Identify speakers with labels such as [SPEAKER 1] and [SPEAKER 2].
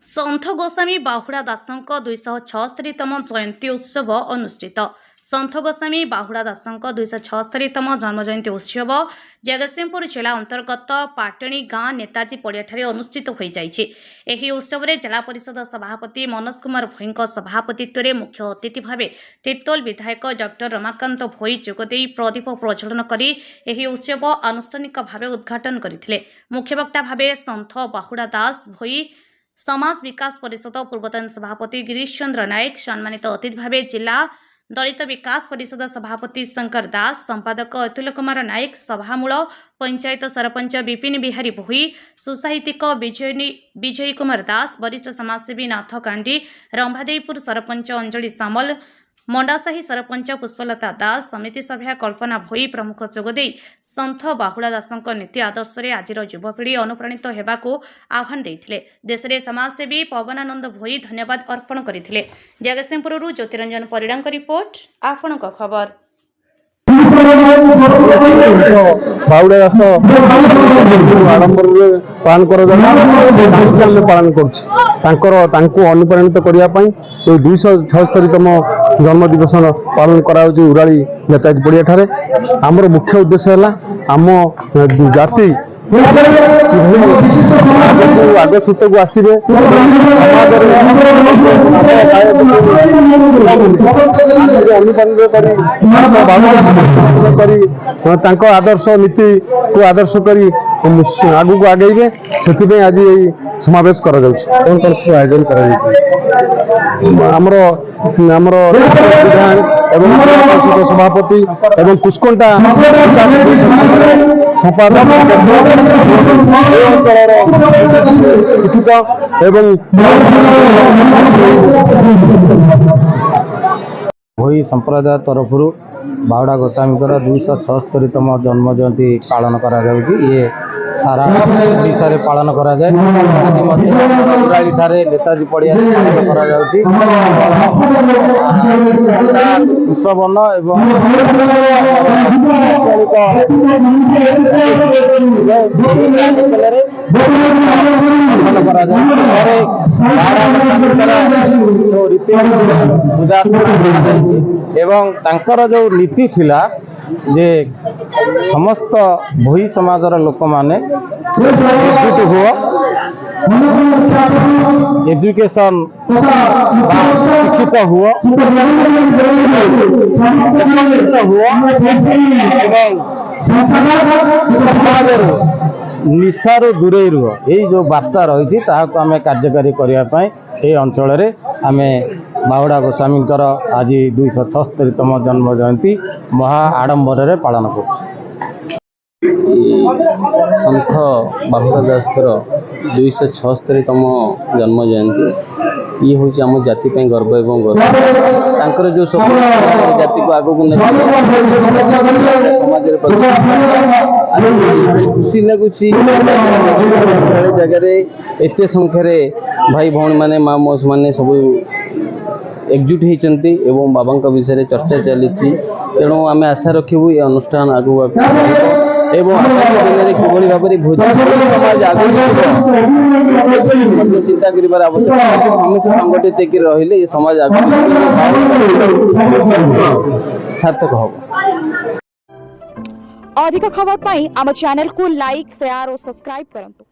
[SPEAKER 1] सन्थ गोस्वामी बाहुड़ा दासଙ୍କ 276तम जयंती उत्सव अनुष्ठित। सन्थ गोस्वामी बाहुड़ा दासଙ୍କ 276तम जन्म जयंती उत्सव जगतसिंहपुर जिला अंतर्गत पाटणी गाँ नेताजी पड़ियाठारे अनुष्ठित हो जाइछि। एही उत्सव में जिला परिषद सभापति मनोज कुमार भोईଙ୍କ सभापतित्व में मुख्य अतिथि भावे तिर्तोल विधायक डॉक्टर रमाकांत भोई जोगदे प्रदीप प्रज्वलन करी एही उत्सव आनुष्ठानिक भावे उद्घाटन करथिले। मुख्य वक्ता भावे सन्थ बाहुड़ा दास भोई समाज विकास परिषद पूर्वतन सभापति गिरीश चंद्र नायक, सम्मानित अतिथि भावे जिला दलित विकास परिषद सभापति शंकर दास, संपादक अतुल कुमार नायक, सभामूल पंचायत सरपंच विपिन बिहारी भोई, सुसाहित्यिक विजय कुमार दास, वरिष्ठ समाजसेवी नाथ कांडी, रंभादेईपुर सरपंच अंजलि सामल, मंडासाही सरपंच पुष्पलता दास, समिति सभ्या कल्पना भोई प्रमुख जोगदे सन्थ बाहुड़ा दासଙ୍କ नीति आदर्श रे आजिर युवपीढ़ी अनुप्राणित हेबाकू आह्वान देथिले। देश रे समाजसेवी पवनानंद भोई धन्यवाद अर्पण करथिले। जगतसिंहपुरରୁ ज्योतिरंजन परिडाଙ୍କ रिपोर्ट आपणक खबर।
[SPEAKER 2] बाहुड़ा दास आडंबर पालन पालन कर अनुप्राणित करने 276तम जन्म दिवस पालन करा उराली नेताजी पड़िया आमर मुख्य उद्देश्य है आम जाति आग सूत को आसवे आदर्श नीति को आदर्श कर आग को आगे से आज समावेश कर आयोजन सभापति एवं कुशकोंटा संपादक लिखित एवं
[SPEAKER 3] भोई संप्रदाय तरफ बाहुड़ा गोस्वामी 276तम जन्म जयंती पालन करा ये सारा ओडिशा रे पालन करा जाए। उराली ठारे नेताजी पड़िया कुशवन एवं एवं तांकर जो नीति थिला जे समस्त भोई समाजर लोक माने एकजुट हुआ एजुकेशन शिक्षित हुआ एवं निशारू दूरे रुह यही जो वार्ता रही आम कार्यकारी करने अंचल आम बाहुड़ा गोस्वामी आज 276तम जन्म जयंती महा आडंबर पालन कर
[SPEAKER 4] सन्थ बाहुड़ा दास 276तम जन्म जयंती ये हूँ आम जाति गर्व एवं गौरव जो सब जाति को आगू समाज खुशी लगुच जगह एत संख्यार भाई भौणी मैंने माँ मौस मैंने सब एकजुट होती एवं बाबा विषय चर्चा चली तेणु आम आशा रखू ये अनुष्ठान आगू एवं किभली भाव समाज आगे चिंता कर आवश्यक समस्त संगठित रही समाज आगे सार्थक हम।
[SPEAKER 5] अधिक खबर पाई आम चैनल को लाइक शेयर और सब्सक्राइब करंतु।